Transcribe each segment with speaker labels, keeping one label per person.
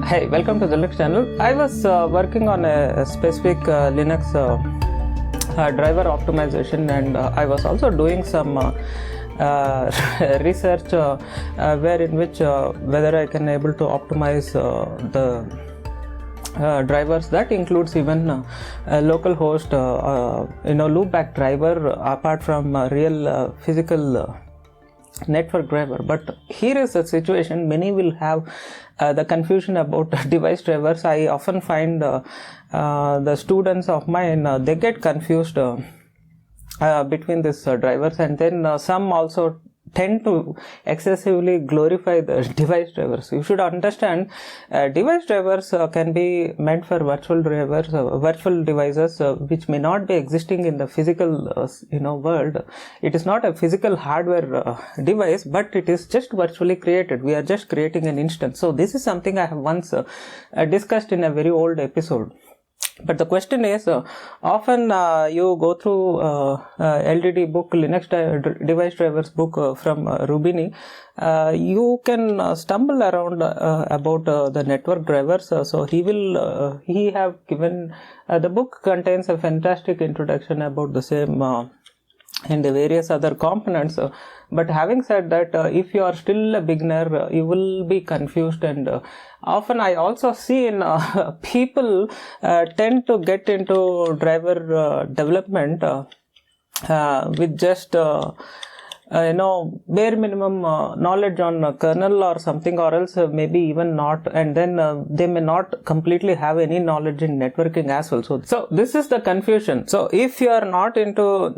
Speaker 1: Hey, welcome to the Linux channel. I was working on a specific Linux driver optimization, and I was also doing some research wherein which whether I can able to optimize the drivers. That includes even local host, loopback driver apart from real physical network driver. But here is the situation: many will have the confusion about device drivers. I often find the students of mine they get confused between these drivers, and then some also tend to excessively glorify the device drivers. You should understand device drivers can be meant for virtual drivers, virtual devices which may not be existing in the physical world. It is not a physical hardware device, but it is just virtually created. We are just creating an instance. So this is something I have once discussed in a very old episode. But the question is, often you go through LDD book, Linux device drivers book from Rubini, you can stumble around about the network drivers. So he have given, the book contains a fantastic introduction about the same and the various other components. But having said that, if you are still a beginner, you will be confused, and often I also see in people tend to get into driver development with just bare minimum knowledge on kernel or something, or else maybe even not, and then they may not completely have any knowledge in networking as well. So this is the confusion. So if you are not into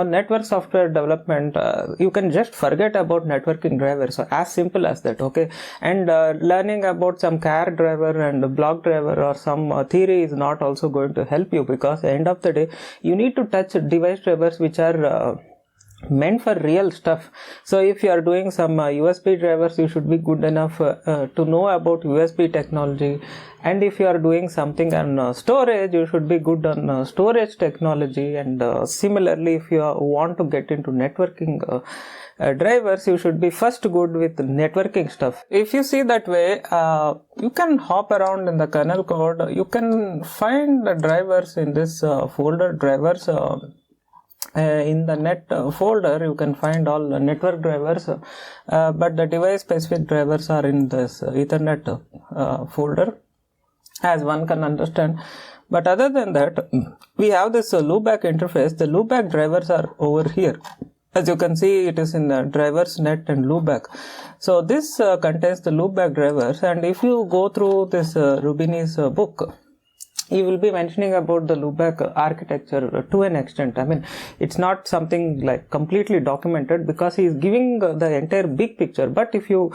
Speaker 1: network software development, you can just forget about networking drivers. So as simple as that, okay? And learning about some car driver and block driver or some theory is not also going to help you, because at the end of the day you need to touch device drivers which are meant for real stuff. So if you are doing some USB drivers, you should be good enough to know about USB technology, and if you are doing something on storage, you should be good on storage technology. And similarly, if you want to get into networking drivers, you should be first good with networking stuff. If you see that way, you can hop around in the kernel code. You can find the drivers in this folder, drivers. In the net folder, you can find all network drivers, but the device specific drivers are in this Ethernet folder, as one can understand. But other than that, we have this loopback interface. The loopback drivers are over here. As you can see, it is in drivers, net and loopback. So this contains the loopback drivers, and if you go through this Rubini's book, he will be mentioning about the loopback architecture to an extent. I mean, it's not something like completely documented, because he is giving the entire big picture. But if you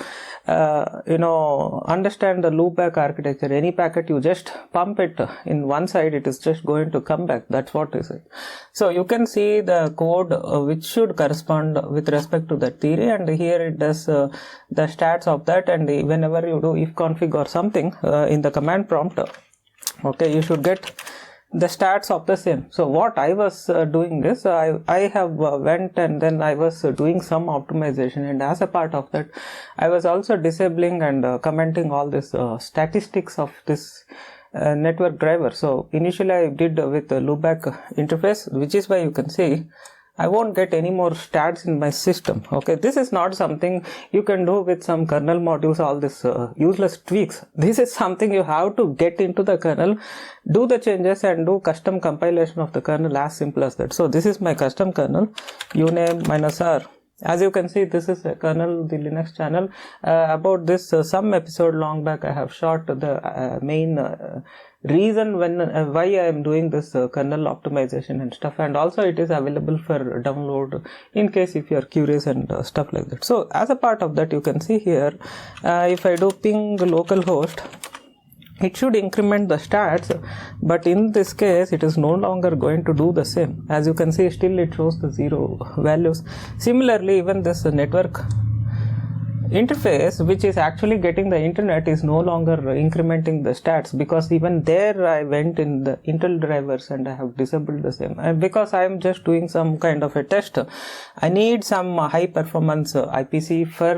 Speaker 1: understand the loopback architecture, any packet you just pump it in one side, it is just going to come back. That's what is it. So you can see the code which should correspond with respect to that theory, and here it does the stats of that. And whenever you do if config or something in the command prompt, okay, you should get the stats of the same. So what I was doing is, I have went and then I was doing some optimization, and as a part of that I was also disabling and commenting all this statistics of this network driver. So initially I did with the loopback interface, which is why you can see I won't get any more stats in my system. Okay, this is not something you can do with some kernel modules, all this useless tweaks. This is something you have to get into the kernel, do the changes and do custom compilation of the kernel, as simple as that. So this is my custom kernel, uname -r. As you can see, this is a kernel, the Linux channel. About this, some episode long back, I have shot the main reason why I am doing this kernel optimization and stuff, and also it is available for download in case if you are curious and stuff like that. So as a part of that, you can see here, if I do ping localhost, it should increment the stats, but in this case it is no longer going to do the same. As you can see, still it shows the 0 values. Similarly, even this network interface, which is actually getting the internet, is no longer incrementing the stats, because even there I went in the Intel drivers and I have disabled the same. And because I am just doing some kind of a test, I need some high performance IPC for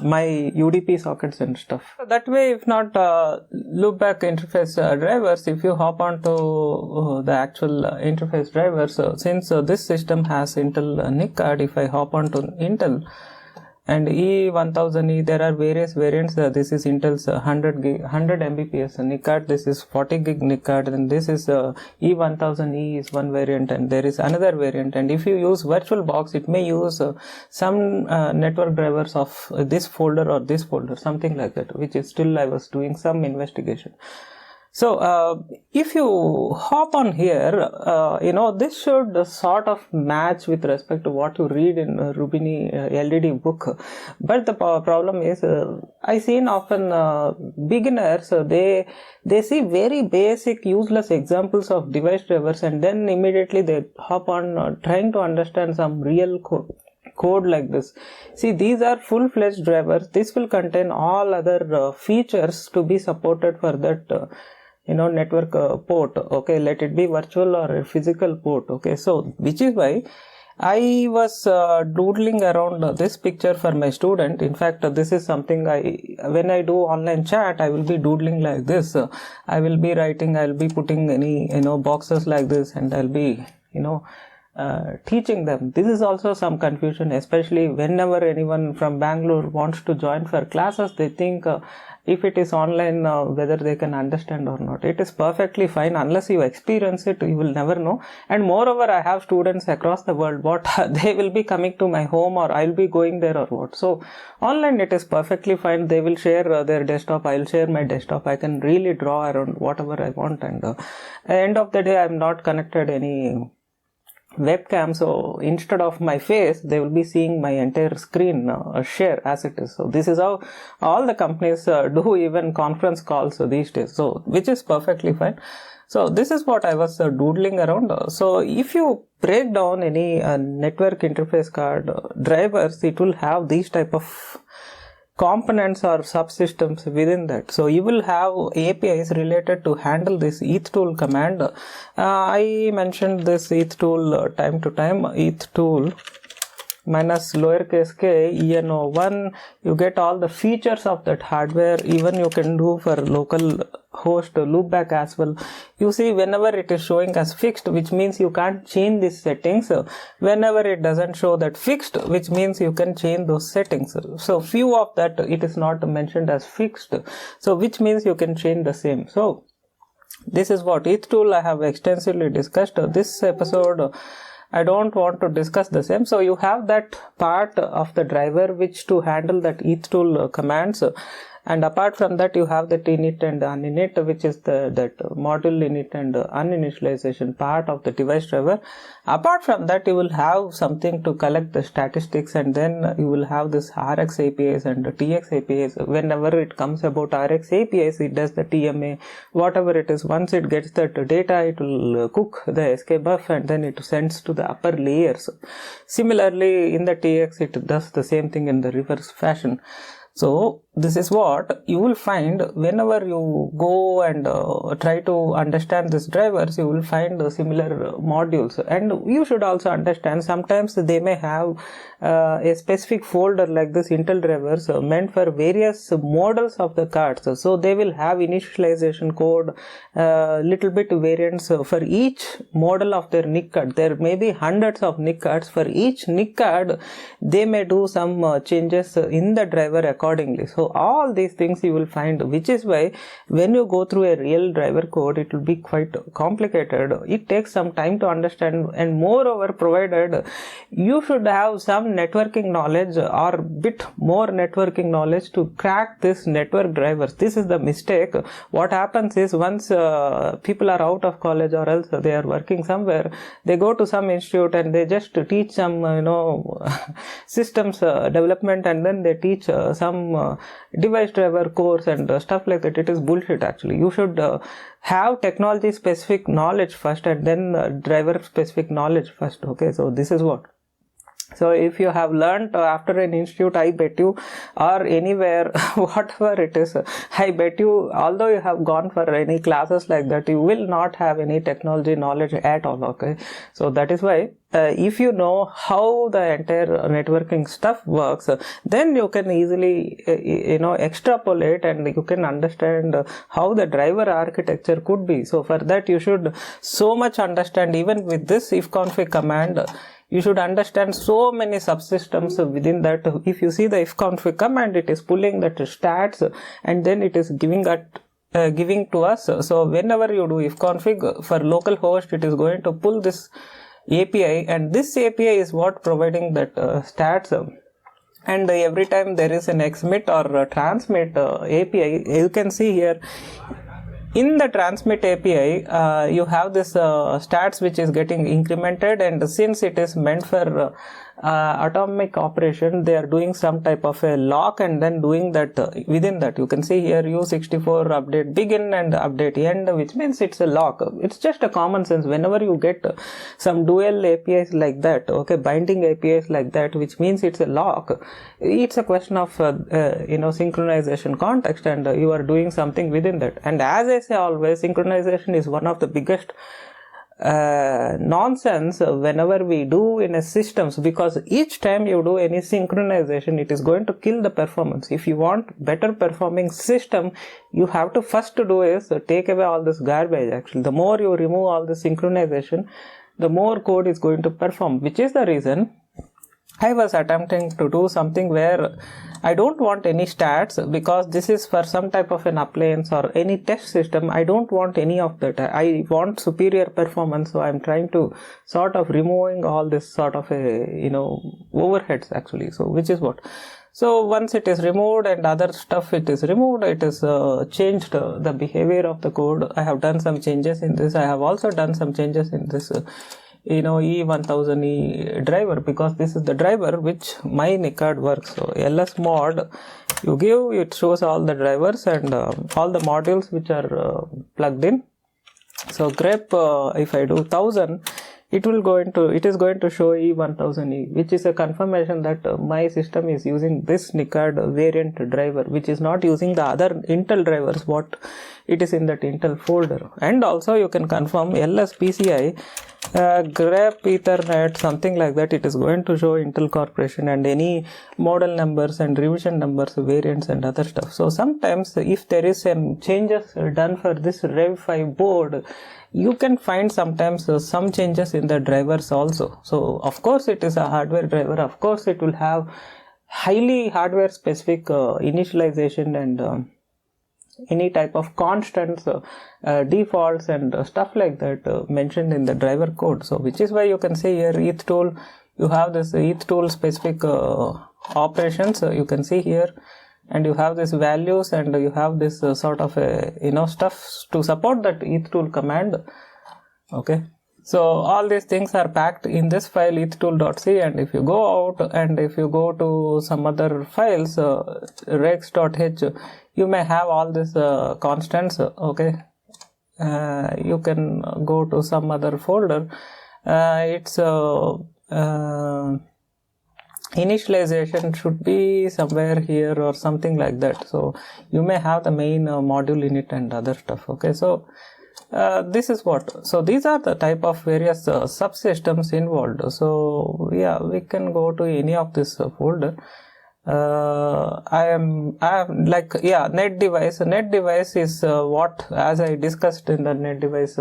Speaker 1: my UDP sockets and stuff. That way, if not loopback interface drivers, if you hop onto the actual interface drivers, since this system has Intel NIC card, if I hop onto Intel and E1000E, there are various variants. This is Intel's 100 Mbps NIC card. This is 40 gig NIC card, and this is E1000E is one variant, and there is another variant. And if you use VirtualBox, it may use some network drivers of this folder or this folder, something like that, which is still I was doing some investigation. So if you hop on here, this should sort of match with respect to what you read in Rubini LDD book. But the problem is, I seen often beginners, they see very basic useless examples of device drivers, and then immediately they hop on trying to understand some real code like this. See, these are full-fledged drivers. This will contain all other features to be supported for that network port. Okay, let it be virtual or a physical port. Okay, so which is why I was doodling around this picture for my student. In fact, this is something when I do online chat, I will be doodling like this. I will be writing, I'll be putting any boxes like this, and I'll be teaching them. This is also some confusion, especially whenever anyone from Bangalore wants to join for classes. They think if it is online, whether they can understand or not. It is perfectly fine. Unless you experience it, you will never know. And moreover, I have students across the world. What they will be coming to my home, or I'll be going there, or what. So online, it is perfectly fine. They will share their desktop. I'll share my desktop. I can really draw around whatever I want. And at the end of the day, I'm not connected any webcam, so instead of my face, they will be seeing my entire screen share as it is. So this is how all the companies do even conference calls these days, so which is perfectly fine. So this is what I was doodling around. So if you break down any network interface card drivers, it will have these type of components or subsystems within that. So you will have APIs related to handle this ethtool command. I mentioned this ethtool time to time. Ethtool minus lowercase k eno1, you get all the features of that hardware. Even you can do for local host loopback as well. You see, whenever it is showing as fixed, which means you can't change these settings. Whenever it doesn't show that fixed, which means you can change those settings. So few of that it is not mentioned as fixed, so which means you can change the same. So this is what ethtool I have extensively discussed. This episode I don't want to discuss the same. So you have that part of the driver which to handle that ethtool commands, and apart from that you have that init and uninit, which is that module init and uninitialization part of the device driver. Apart from that, you will have something to collect the statistics, and then you will have this RX APIs and TX APIs. Whenever it comes about RX APIs, it does the TMA, whatever it is. Once it gets that data, it will cook the SK buff, and then it sends to the upper layers. Similarly, in the TX, it does the same thing in the reverse fashion. So this is what you will find whenever you go and try to understand these drivers. You will find similar modules, and you should also understand sometimes they may have a specific folder like this Intel drivers meant for various models of the cards. So they will have initialization code, little bit variants for each model of their NIC card. There may be hundreds of NIC cards. For each NIC card, they may do some changes in the driver accordingly. So all these things you will find, which is why when you go through a real driver code, it will be quite complicated. It takes some time to understand, and moreover, provided you should have some networking knowledge or bit more networking knowledge to crack this network drivers. This is the mistake. What happens is, once people are out of college or else they are working somewhere, they go to some institute and they just teach some systems development, and then they teach some device driver course and stuff like that. It is bullshit actually. You should have technology specific knowledge first, and then driver specific knowledge first. Okay, so this is what. So if you have learnt after an institute, I bet you, or anywhere, whatever it is, I bet you, although you have gone for any classes like that, you will not have any technology knowledge at all. Okay, so that is why if you know how the entire networking stuff works, then you can easily extrapolate, and you can understand how the driver architecture could be. So for that, you should so much understand. Even with this ifconfig command, you should understand so many subsystems within that. If you see the ifconfig command, it is pulling that stats, and then it is giving to us. So whenever you do ifconfig for localhost, it is going to pull this API, and this API is what providing that stats. And every time there is an XMIT or transmit API, you can see here in the transmit API, you have this stats which is getting incremented, and since it is meant for atomic operation, they are doing some type of a lock, and then doing that within that. You can see here U64 update begin and update end, which means it's a lock. It's just a common sense. Whenever you get some dual APIs like that, okay, binding APIs like that, which means it's a lock, it's a question of synchronization context, and you are doing something within that. And as I say always, synchronization is one of the biggest nonsense whenever we do in a systems, because each time you do any synchronization, it is going to kill the performance. If you want better performing system, you have to first do is take away all this garbage. Actually, the more you remove all the synchronization, the more code is going to perform, which is the reason I was attempting to do something where I don't want any stats, because this is for some type of an appliance or any test system. I don't want any of that. I want superior performance, so I'm trying to sort of removing all this sort of overheads actually. So which is what. So once it is removed and other stuff it is removed, it is changed the behavior of the code. I have done some changes in this. I have also done some changes in this E1000E driver, because this is the driver which my NICAD works. So ls mod you give, it shows all the drivers and all the modules which are plugged in. So grep, if I do 1000, it is going to show E1000E, which is a confirmation that my system is using this NICAD variant driver, which is not using the other Intel drivers what it is in that Intel folder. And also you can confirm ls PCI grep ethernet, something like that. It is going to show Intel Corporation and any model numbers and revision numbers, variants and other stuff. So sometimes if there is some changes done for this Rev 5 board, you can find sometimes some changes in the drivers also. So of course it is a hardware driver. Of course it will have highly hardware specific initialization and any type of constants, defaults and stuff like that mentioned in the driver code. So which is why you can say here ETH tool, you have this ETH tool specific operations, you can see here, and you have these values, and you have this sort of stuff to support that ETH tool command. Okay, so all these things are packed in this file ethtool.c, and if you go out and if you go to some other files, rex.h, you may have all these constants. Okay, you can go to some other folder. It's initialization should be somewhere here or something like that. So you may have the main module in it and other stuff. Okay, so this is what. So these are the type of various subsystems involved. So yeah, we can go to any of this folder. I am like, yeah, net device. Net device is what, as I discussed in the net device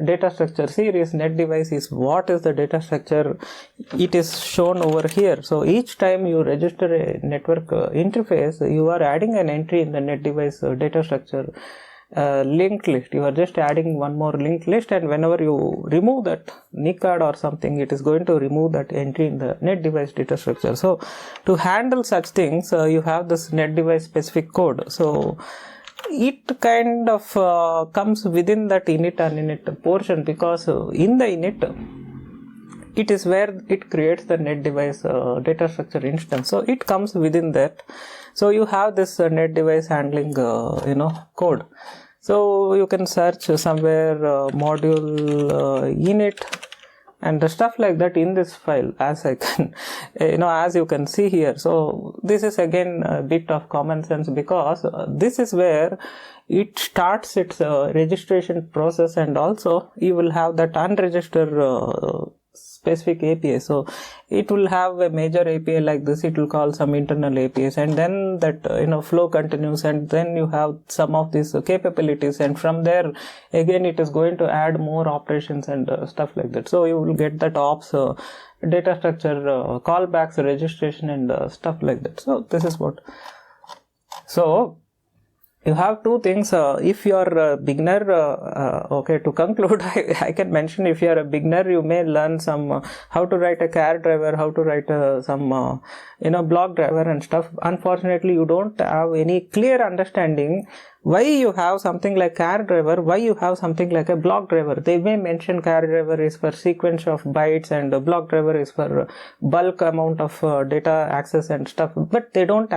Speaker 1: data structure series, net device is what is the data structure. It is shown over here. So each time you register a network interface, you are adding an entry in the net device data structure linked list. You are just adding one more linked list, and whenever you remove that NICAD or something, it is going to remove that entry in the net device data structure. So to handle such things, you have this net device specific code. So it kind of comes within that init and init portion, because in the init it is where it creates the net device data structure instance. So it comes within that. So you have this net device handling code. So you can search somewhere module init and the stuff like that in this file, as I can as you can see here. So this is again a bit of common sense, because this is where it starts its registration process, and also you will have that unregistered specific API. So it will have a major API like this, it will call some internal APIs, and then that flow continues, and then you have some of these capabilities, and from there again it is going to add more operations and stuff like that. So you will get that ops data structure, callbacks, registration, and stuff like that. So this is what. So you have two things. If you are a beginner, okay, to conclude, I can mention, if you are a beginner, you may learn some how to write a char driver, how to write some block driver and stuff. Unfortunately, you don't have any clear understanding why you have something like char driver, why you have something like a block driver. They may mention char driver is for sequence of bytes, and block driver is for bulk amount of data access and stuff, but they don't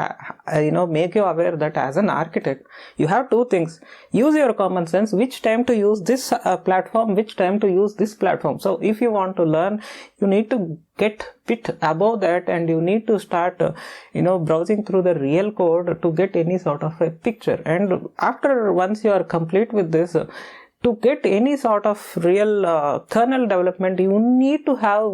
Speaker 1: make you aware that as an architect you have two things. Use your common sense, which time to use this platform, which time to use this platform. So if you want to learn, you need to get bit above that, and you need to start browsing through the real code to get any sort of a picture. And after, once you are complete with this, to get any sort of real kernel development, you need to have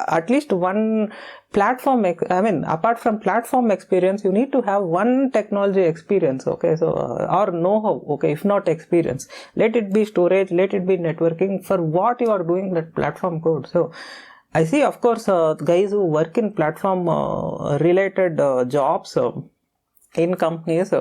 Speaker 1: at least one platform. Apart from platform experience, you need to have one technology experience, okay? So or know-how, okay, if not experience. Let it be storage, let it be networking, for what you are doing that platform code. So I see, of course, guys who work in platform related jobs in companies,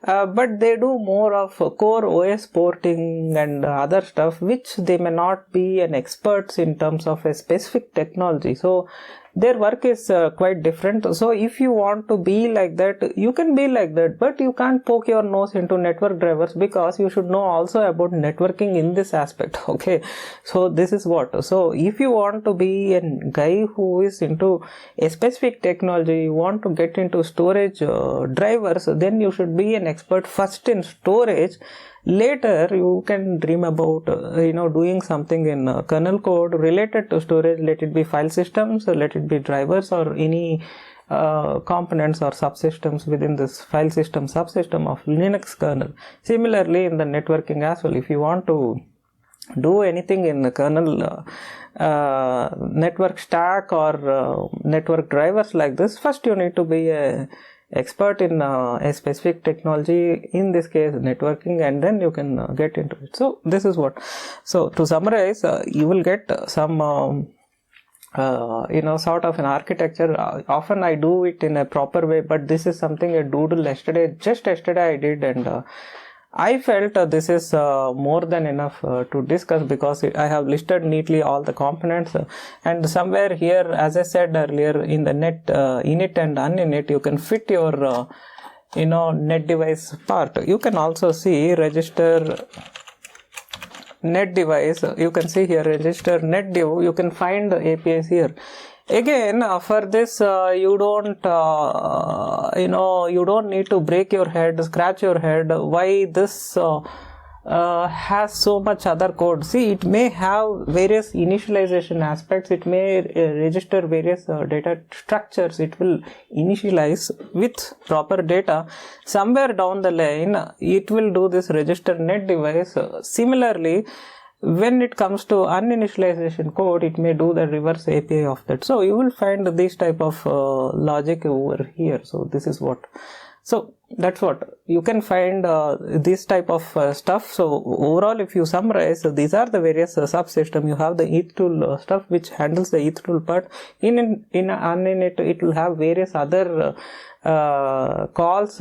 Speaker 1: but they do more of core OS porting and other stuff, which they may not be an experts in terms of a specific technology. So their work is quite different. So if you want to be like that, you can be like that, but you can't poke your nose into network drivers, because you should know also about networking in this aspect, okay? So this is what. So if you want to be a guy who is into a specific technology, you want to get into storage drivers, then you should be an expert first in storage. Later you can dream about doing something in kernel code related to storage. Let it be file systems, let it be drivers, or any components or subsystems within this file system subsystem of Linux kernel. Similarly in the networking as well, if you want to do anything in the kernel network stack or network drivers like this, first you need to be a expert in a specific technology, in this case networking, and then you can get into it. So this is what. So to summarize, you will get some sort of an architecture. Often I do it in a proper way, but this is something I doodled just yesterday I did, and I felt this is more than enough to discuss, because I have listed neatly all the components, and somewhere here, as I said earlier, in the net init and uninit, you can fit your net device part. You can also see register net device. You can see here register net div. You can find the APIs here. Again, for this you don't need to break your head, scratch your head why this has so much other code. See, it may have various initialization aspects, it may register various data structures, it will initialize with proper data. Somewhere down the line it will do this register net device. Similarly, when it comes to uninitialization code, it may do the reverse API of that. So you will find this type of logic over here. So this is what. So that's what you can find this type of stuff. So overall, if you summarize, these are the various subsystem. You have the ETH tool stuff, which handles the ETH tool part. In uninit, it will have various other calls.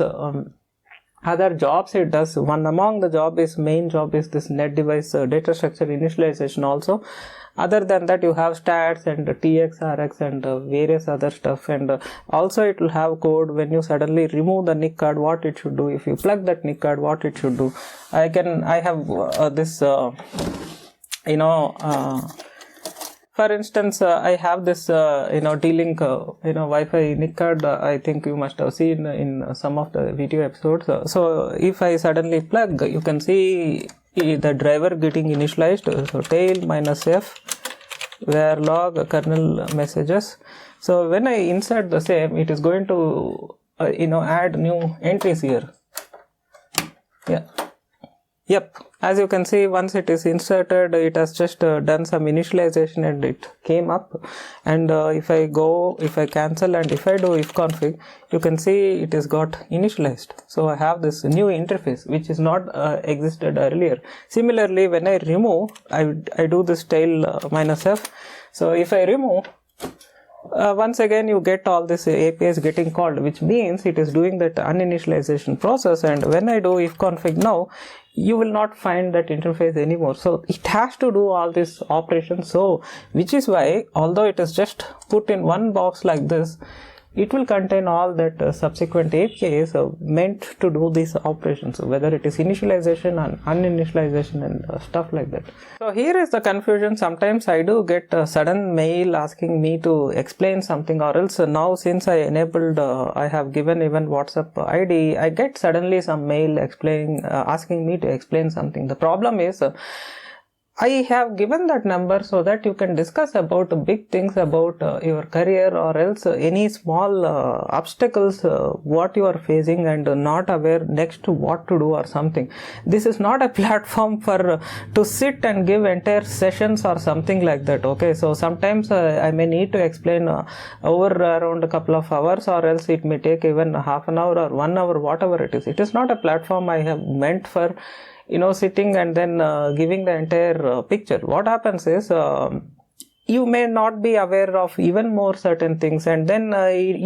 Speaker 1: Other jobs it does. One among the main job is this net device data structure initialization also. Other than that, you have stats and TX, RX and various other stuff, and also it will have code when you suddenly remove the NIC card, what it should do. If you plug that NIC card, what it should do. I have this for instance, I have this D-Link Wi-Fi NIC card. I think you must have seen in some of the video episodes. So if I suddenly plug, you can see the driver getting initialized. So tail -F log kernel messages. So when I insert the same, it is going to add new entries here. Yep, as you can see, once it is inserted, it has just done some initialization and it came up. And if I cancel and if I do ifconfig, you can see it is got initialized. So I have this new interface which is not existed earlier. Similarly, when I remove, I do this tail -f. So if I remove, once again you get all this APIs getting called, which means it is doing that uninitialization process. And when I do ifconfig now, you will not find that interface anymore. So it has to do all these operations. So which is why, although it is just put in one box like this, it will contain all that subsequent APIs meant to do these operations, whether it is initialization and uninitialization and stuff like that. So here is the confusion. Sometimes I do get a sudden mail asking me to explain something, or else now since I enabled, I have given even WhatsApp ID, I get suddenly some mail explaining, asking me to explain something. The problem is, I have given that number so that you can discuss about big things about your career, or else any small obstacles what you are facing and not aware next to what to do or something. This is not a platform for to sit and give entire sessions or something like that. Okay, so sometimes I may need to explain over around a couple of hours, or else it may take even half an hour or 1 hour, whatever it is. It is not a platform I have meant for sitting and then giving the entire picture. What happens is, you may not be aware of even more certain things, and then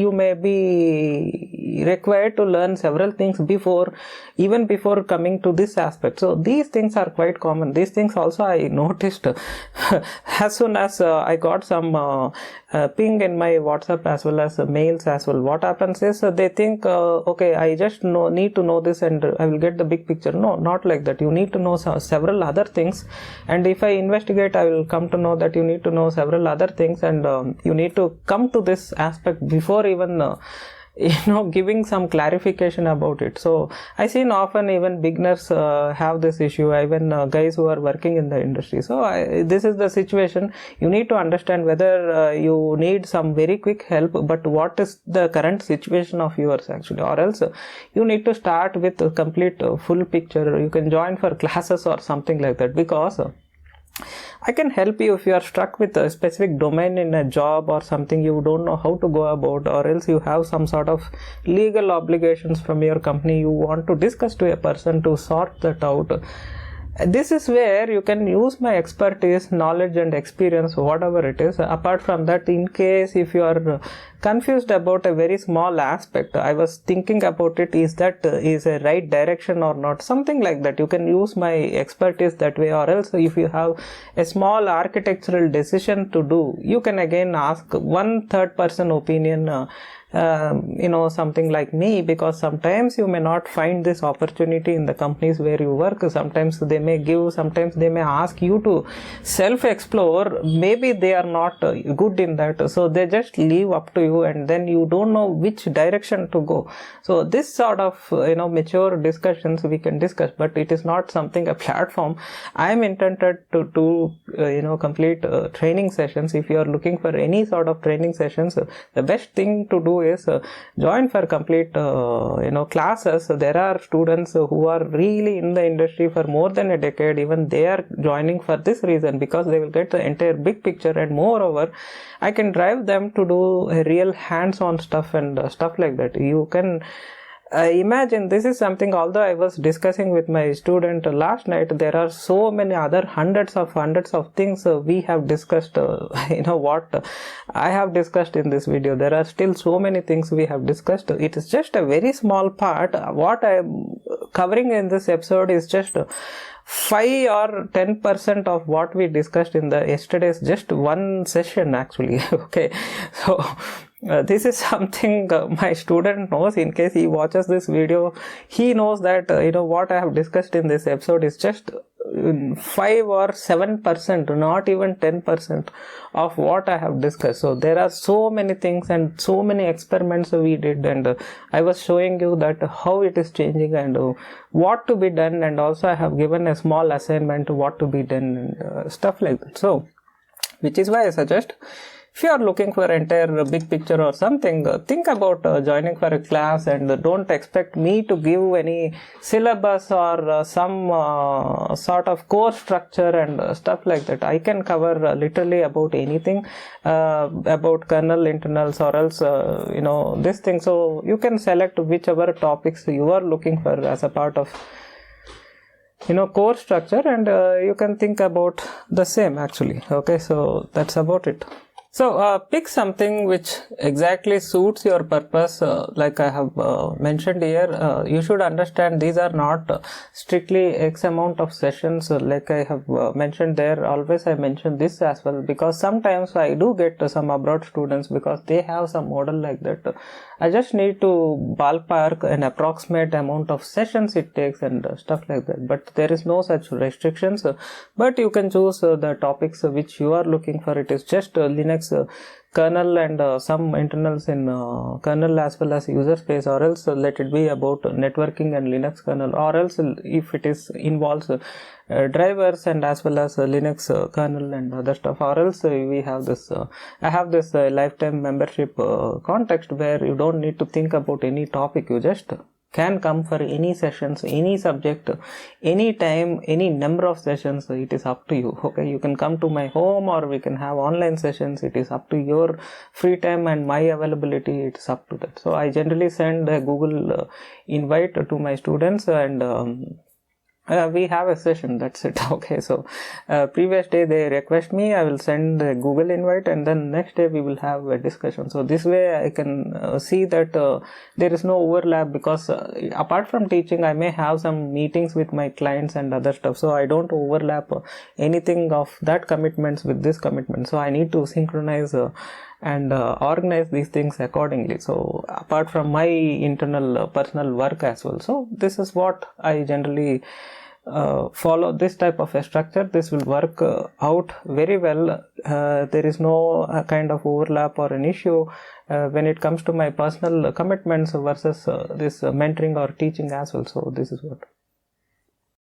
Speaker 1: you may be required to learn several things before coming to this aspect. So these things are quite common. These things also I noticed as soon as I got some ping in my WhatsApp as well as mails as well. What happens is, they think okay, I just need to know this and I will get the big picture. No, not like that. You need to know several other things, and if I investigate, I will come to know that you need to know several other things, and you need to come to this aspect before even giving some clarification about it. So I seen often even beginners have this issue, even guys who are working in the industry. So this is the situation. You need to understand whether you need some very quick help, but what is the current situation of yours actually, or else you need to start with a complete full picture. You can join for classes or something like that, because I can help you if you are stuck with a specific domain in a job or something you don't know how to go about, or else you have some sort of legal obligations from your company you want to discuss to a person to sort that out. This is where you can use my expertise, knowledge and experience, whatever it is. Apart from that, in case if you are confused about a very small aspect, I was thinking about it, is that is a right direction or not, something like that. You can use my expertise that way, or else if you have a small architectural decision to do, you can again ask one third person opinion, something like me, because sometimes you may not find this opportunity in the companies where you work. Sometimes they may give, sometimes they may ask you to self-explore. Maybe they are not good in that, so they just leave up to you, and then you don't know which direction to go. So this sort of mature discussions we can discuss, but it is not something a platform. I am intended to do complete training sessions. If you are looking for any sort of training sessions, the best thing to do is join for complete classes. There are students who are really in the industry for more than a decade. Even they are joining for this reason, because they will get the entire big picture, and moreover I can drive them to do a real hands-on stuff and stuff like that. You can imagine, this is something, although I was discussing with my student last night, there are so many other hundreds of things we have discussed. What I have discussed in this video, there are still so many things we have discussed. It is just a very small part. What I am covering in this episode is just 5 or 10% of what we discussed in the yesterday's just one session actually. Okay, so this is something my student knows. In case he watches this video, he knows that what I have discussed in this episode is just 5 or 7%, not even 10% of what I have discussed. So there are so many things and so many experiments we did, and I was showing you that how it is changing and what to be done, and also I have given a small assignment what to be done and stuff like that. So which is why I suggest, if you are looking for entire big picture or something, think about joining for a class, and don't expect me to give any syllabus or some sort of course structure and stuff like that. I can cover literally about anything about kernel internals or else this thing. So you can select whichever topics you are looking for as a part of course structure, and you can think about the same actually. Okay, so that's about it. So pick something which exactly suits your purpose. Like I have mentioned here, you should understand these are not strictly X amount of sessions. Like I have mentioned there, always I mention this as well, because sometimes I do get some abroad students because they have some model like that. I just need to ballpark an approximate amount of sessions it takes and stuff like that, but there is no such restrictions. But you can choose the topics which you are looking for. It is just Linux kernel and some internals in kernel as well as user space, or else let it be about networking and Linux kernel, or else if it is involves drivers and as well as Linux kernel and other stuff, or else we have this I have this lifetime membership context where you don't need to think about any topic. You just can come for any sessions, any subject, any time, any number of sessions. It is up to you. Okay, you can come to my home or we can have online sessions. It is up to your free time and my availability. It is up to that. So I generally send a Google invite to my students, and we have a session, that's it. Okay, so previous day they request me, I will send a Google invite, and then next day we will have a discussion. So this way I can see that there is no overlap, because apart from teaching I may have some meetings with my clients and other stuff, so I don't overlap anything of that commitments with this commitment. So I need to synchronize and organize these things accordingly, so apart from my internal personal work as well. So this is what I generally follow, this type of a structure. This will work out very well. There is no kind of overlap or an issue when it comes to my personal commitments versus this mentoring or teaching as well. So this is what